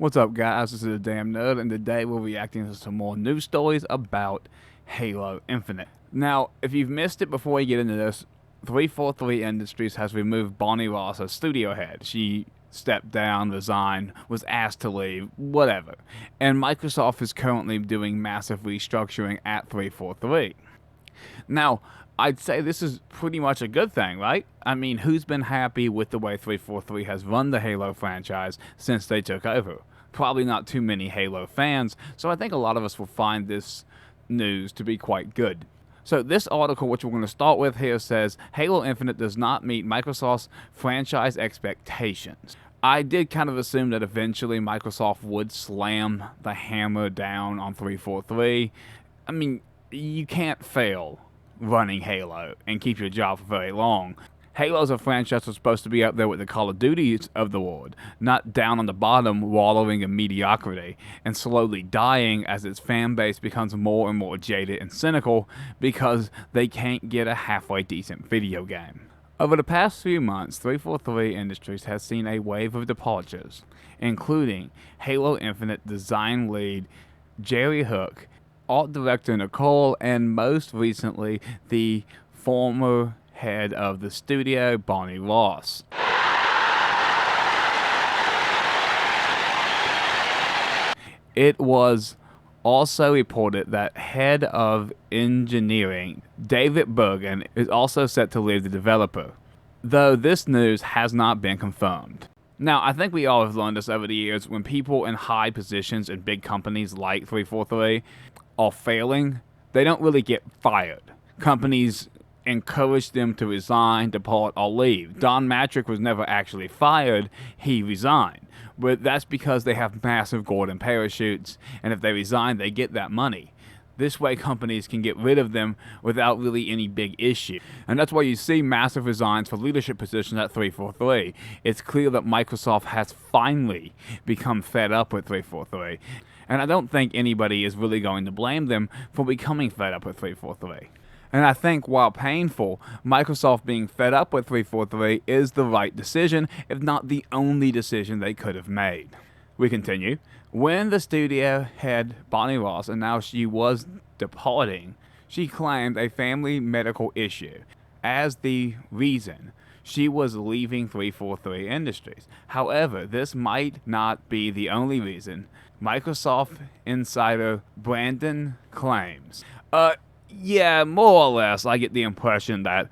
What's up, guys? This is a damn nerd, and today we're reacting to some more news stories about Halo Infinite. Now, if you've missed it before we get into this, 343 Industries has removed Bonnie Ross as studio head. She stepped down, resigned, was asked to leave, whatever. And Microsoft is currently doing massive restructuring at 343. Now, I'd say this is pretty much a good thing, right? I mean, who's been happy with the way 343 has run the Halo franchise since they took over? Probably not too many Halo fans, so I think a lot of us will find this news to be quite good. So this article, which we're going to start with here, says Halo Infinite does not meet Microsoft's franchise expectations. I did kind of assume that eventually Microsoft would slam the hammer down on 343. I mean, you can't fail running Halo and keep your job for very long. Halo's a franchise that's supposed to be up there with the Call of Duties of the world, not down on the bottom wallowing in mediocrity and slowly dying as its fan base becomes more and more jaded and cynical because they can't get a halfway decent video game. Over the past few months, 343 Industries has seen a wave of departures, including Halo Infinite design lead Jerry Hook, art director Nicole, and most recently, the former head of the studio, Bonnie Ross. It was also reported that head of engineering, David Bergen, is also set to leave the developer, though this news has not been confirmed. Now, I think we all have learned this over the years. When people in high positions in big companies like 343 are failing, they don't really get fired. Companies encourage them to resign, depart, or leave. Don Matrick was never actually fired, he resigned. But that's because they have massive golden parachutes, and if they resign, they get that money. This way, companies can get rid of them without really any big issue. And that's why you see massive resigns for leadership positions at 343. It's clear that Microsoft has finally become fed up with 343. And I don't think anybody is really going to blame them for becoming fed up with 343. And I think, while painful, Microsoft being fed up with 343 is the right decision, if not the only decision they could have made. We continue. When the studio head, Bonnie Ross, announced she was departing, she claimed a family medical issue as the reason she was leaving 343 Industries. However, this might not be the only reason. Microsoft insider Brandon claims. Yeah, more or less, I get the impression that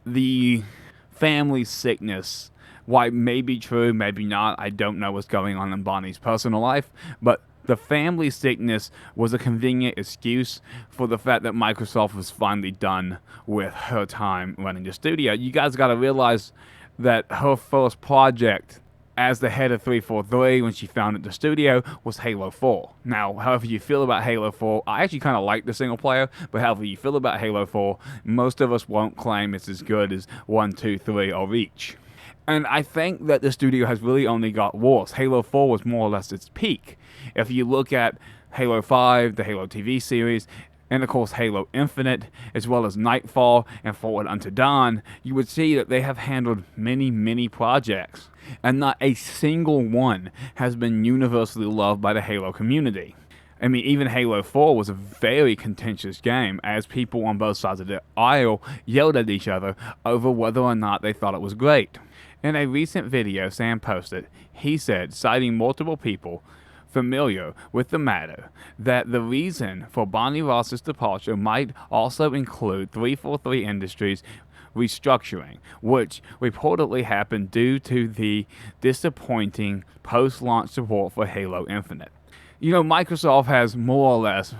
the family sickness, while it may be true, maybe not, I don't know what's going on in Bonnie's personal life, but the family sickness was a convenient excuse for the fact that Microsoft was finally done with her time running the studio. You guys got to realize that her first project as the head of 343 when she founded the studio was Halo 4. Now, however you feel about Halo 4, I actually kind of like the single player, but however you feel about Halo 4, most of us won't claim it's as good as 1, 2, 3, or Reach. And I think that the studio has really only got worse. Halo 4 was more or less its peak. If you look at Halo 5, the Halo TV series, and of course Halo Infinite, as well as Nightfall and Forward Unto Dawn, you would see that they have handled many projects, and not a single one has been universally loved by the Halo community. I mean, even Halo 4 was a very contentious game, as people on both sides of the aisle yelled at each other over whether or not they thought it was great. In a recent video Sam posted, he said, citing multiple people familiar with the matter, that the reason for Bonnie Ross's departure might also include 343 Industries restructuring, which reportedly happened due to the disappointing post-launch support for Halo Infinite. You know, Microsoft has more or less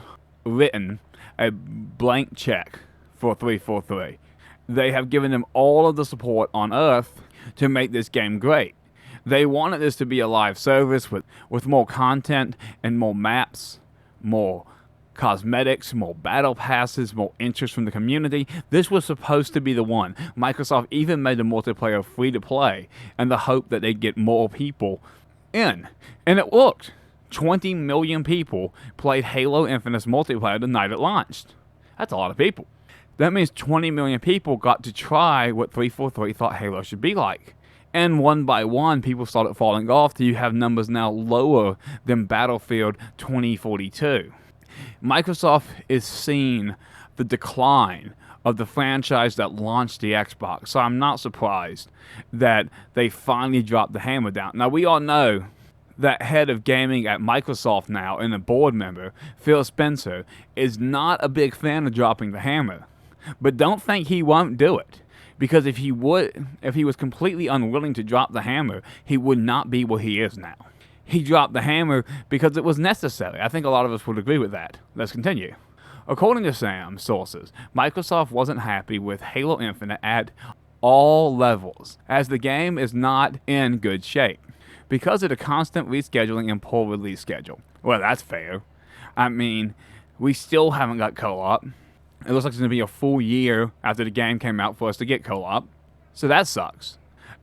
written a blank check for 343. They have given them all of the support on Earth to make this game great. They wanted this to be a live service with more content and more maps, more cosmetics, more battle passes, more interest from the community. This was supposed to be the one. Microsoft even made the multiplayer free to play in the hope that they'd get more people in. And it worked. 20 million people played Halo Infinite's multiplayer the night it launched. That's a lot of people. That means 20 million people got to try what 343 thought Halo should be like. And one by one, people started falling off till you have numbers now lower than Battlefield 2042. Microsoft is seeing the decline of the franchise that launched the Xbox, so I'm not surprised that they finally dropped the hammer down. Now, we all know that head of gaming at Microsoft now and a board member, Phil Spencer, is not a big fan of dropping the hammer. But don't think he won't do it. Because if he was completely unwilling to drop the hammer, he would not be where he is now. He dropped the hammer because it was necessary. I think a lot of us would agree with that. Let's continue. According to Sam's sources, Microsoft wasn't happy with Halo Infinite at all levels, as the game is not in good shape because of the constant rescheduling and poor release schedule. Well, that's fair. I mean, we still haven't got co-op. It looks like it's going to be a full year after the game came out for us to get co-op. So that sucks.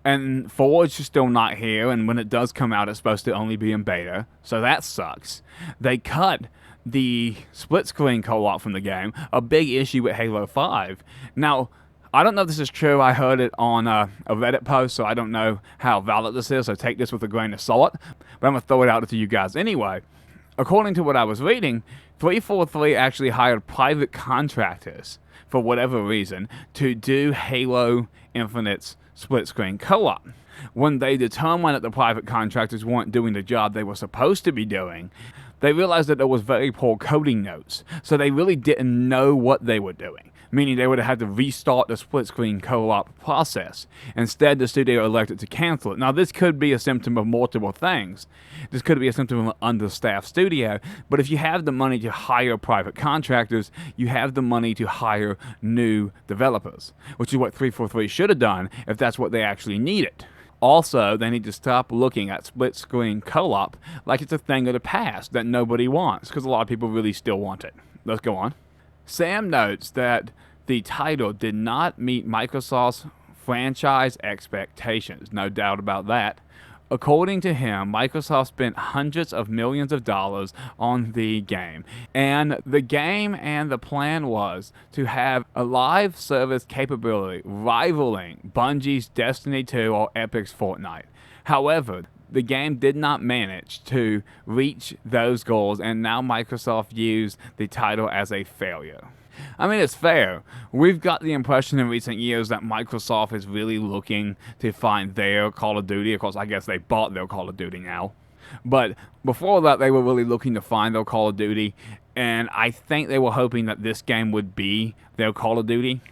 And Forge is still not here, and when it does come out, it's supposed to only be in beta. So that sucks. They cut the split-screen co-op from the game, a big issue with Halo 5. Now, I don't know if this is true. I heard it on a Reddit post, so I don't know how valid this is, so take this with a grain of salt. But I'm going to throw it out to you guys anyway. According to what I was reading, 343 actually hired private contractors, for whatever reason, to do Halo Infinite's split-screen co-op. When they determined that the private contractors weren't doing the job they were supposed to be doing, they realized that there was very poor coding notes, so they really didn't know what they were doing, meaning they would have had to restart the split-screen co-op process. Instead, the studio elected to cancel it. Now, this could be a symptom of multiple things. This could be a symptom of an understaffed studio, but if you have the money to hire private contractors, you have the money to hire new developers, which is what 343 should have done if that's what they actually needed. Also, they need to stop looking at split-screen co-op like it's a thing of the past that nobody wants, because a lot of people really still want it. Let's go on. Sam notes that the title did not meet Microsoft's franchise expectations. No doubt about that. According to him, Microsoft spent hundreds of millions of dollars on the game. And the game and the plan was to have a live service capability rivaling Bungie's Destiny 2 or Epic's Fortnite. However, the game did not manage to reach those goals, and now Microsoft views the title as a failure. I mean, it's fair. We've got the impression in recent years that Microsoft is really looking to find their Call of Duty. Of course, I guess they bought their Call of Duty now. But before that, they were really looking to find their Call of Duty, and I think they were hoping that this game would be their Call of Duty.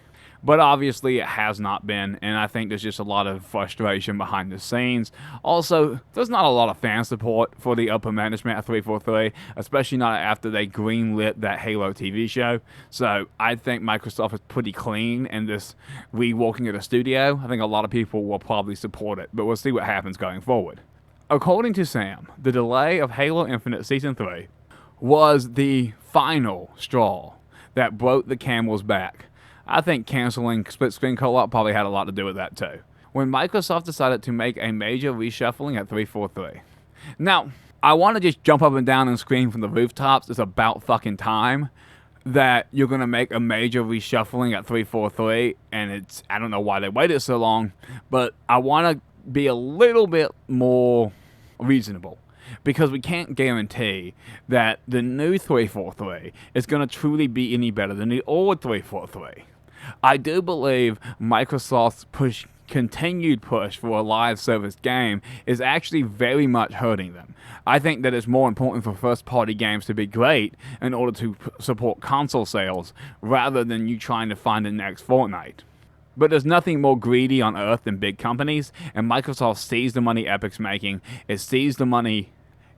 But obviously it has not been, and I think there's just a lot of frustration behind the scenes. Also, there's not a lot of fan support for the upper management at 343, especially not after they greenlit that Halo TV show. So I think Microsoft is pretty clean in this reworking of the studio. I think a lot of people will probably support it, but we'll see what happens going forward. According to Sam, the delay of Halo Infinite Season 3 was the final straw that broke the camel's back. I think canceling split-screen co-op probably had a lot to do with that too. When Microsoft decided to make a major reshuffling at 343. Now, I want to just jump up and down and scream from the rooftops. It's about fucking time that you're going to make a major reshuffling at 343, and I don't know why they waited so long, but I want to be a little bit more reasonable. Because we can't guarantee that the new 343 is going to truly be any better than the old 343. I do believe Microsoft's continued push for a live service game is actually very much hurting them. I think that it's more important for first-party games to be great in order to support console sales rather than you trying to find the next Fortnite. But there's nothing more greedy on earth than big companies, and Microsoft sees the money Epic's making, it sees the money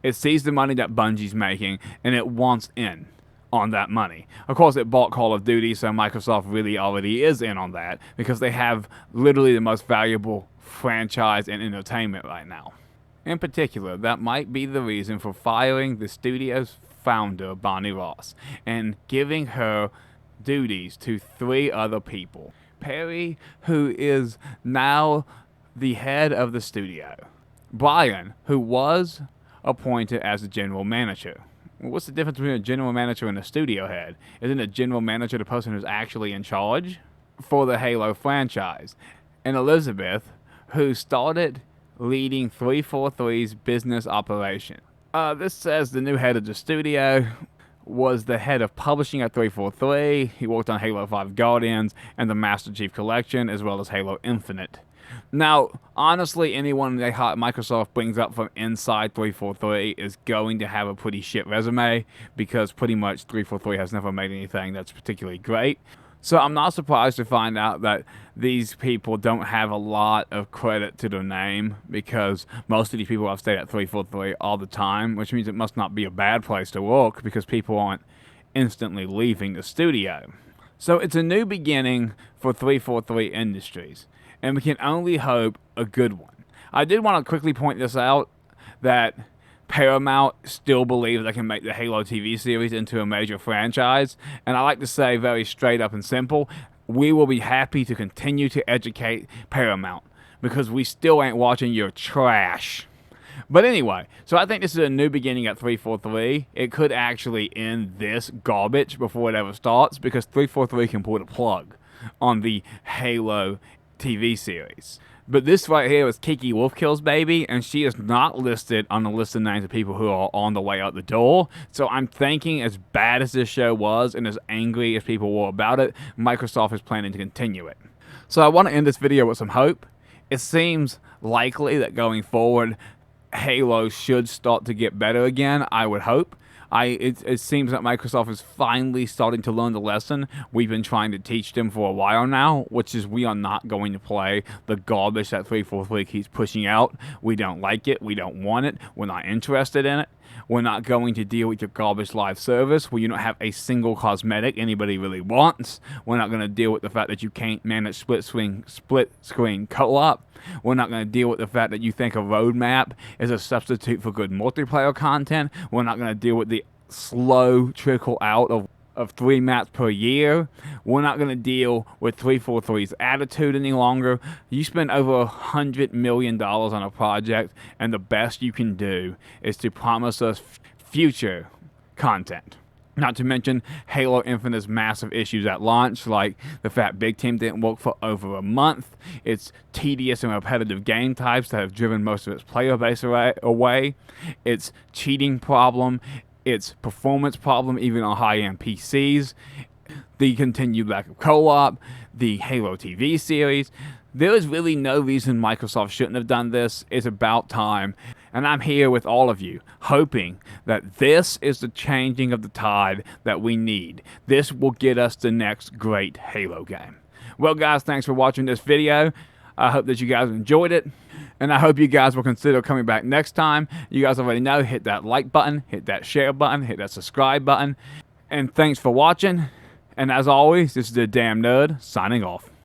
that Bungie's making, and it wants in on that money. Of course, it bought Call of Duty, so Microsoft really already is in on that, because they have literally the most valuable franchise in entertainment right now. In particular, that might be the reason for firing the studio's founder, Bonnie Ross, and giving her duties to 3 other people. Perry, who is now the head of the studio. Brian, who was appointed as the general manager. What's the difference between a general manager and a studio head? Isn't a general manager the person who's actually in charge for the Halo franchise? And Elizabeth, who started leading 343's business operation. This says the new head of the studio was the head of publishing at 343. He worked on Halo 5 Guardians and the Master Chief Collection, as well as Halo Infinite. Now, honestly, anyone that Microsoft brings up from inside 343 is going to have a pretty shit resume, because pretty much 343 has never made anything that's particularly great. So I'm not surprised to find out that these people don't have a lot of credit to their name, because most of these people have stayed at 343 all the time, which means it must not be a bad place to work, because people aren't instantly leaving the studio. So it's a new beginning for 343 Industries, and we can only hope a good one. I did want to quickly point this out, that Paramount still believes they can make the Halo TV series into a major franchise, and I like to say very straight up and simple, we will be happy to continue to educate Paramount, because we still ain't watching your trash. But anyway, so I think this is a new beginning at 343. It could actually end this garbage before it ever starts, because 343 can pull the plug on the Halo TV series. But this right here is Kiki Wolfkill's baby, and she is not listed on the list of names of people who are on the way out the door. So I'm thinking, as bad as this show was and as angry as people were about it, Microsoft is planning to continue it. So I want to end this video with some hope. It seems likely that going forward, Halo should start to get better again, I would hope. It seems that Microsoft is finally starting to learn the lesson we've been trying to teach them for a while now, which is we are not going to play the garbage that 343 keeps pushing out. We don't like it. We don't want it. We're not interested in it. We're not going to deal with your garbage live service where you don't have a single cosmetic anybody really wants. We're not going to deal with the fact that you can't manage split screen co-op. We're not going to deal with the fact that you think a roadmap is a substitute for good multiplayer content. We're not going to deal with the slow trickle out of 3 maps per year. We're not going to deal with 343's attitude any longer. You spend over $100 million on a project, and the best you can do is to promise us future content. Not to mention Halo Infinite's massive issues at launch, like the fact Big Team didn't work for over a month, its tedious and repetitive game types that have driven most of its player base away, its cheating problem, its performance problem even on high-end PCs, the continued lack of co-op, the Halo TV series. There is really no reason Microsoft shouldn't have done this. It's about time. And I'm here with all of you, hoping that this is the changing of the tide that we need. This will get us the next great Halo game. Well, guys, thanks for watching this video. I hope that you guys enjoyed it. And I hope you guys will consider coming back next time. You guys already know, hit that like button, hit that share button, hit that subscribe button. And thanks for watching. And as always, this is the Damn Nerd signing off.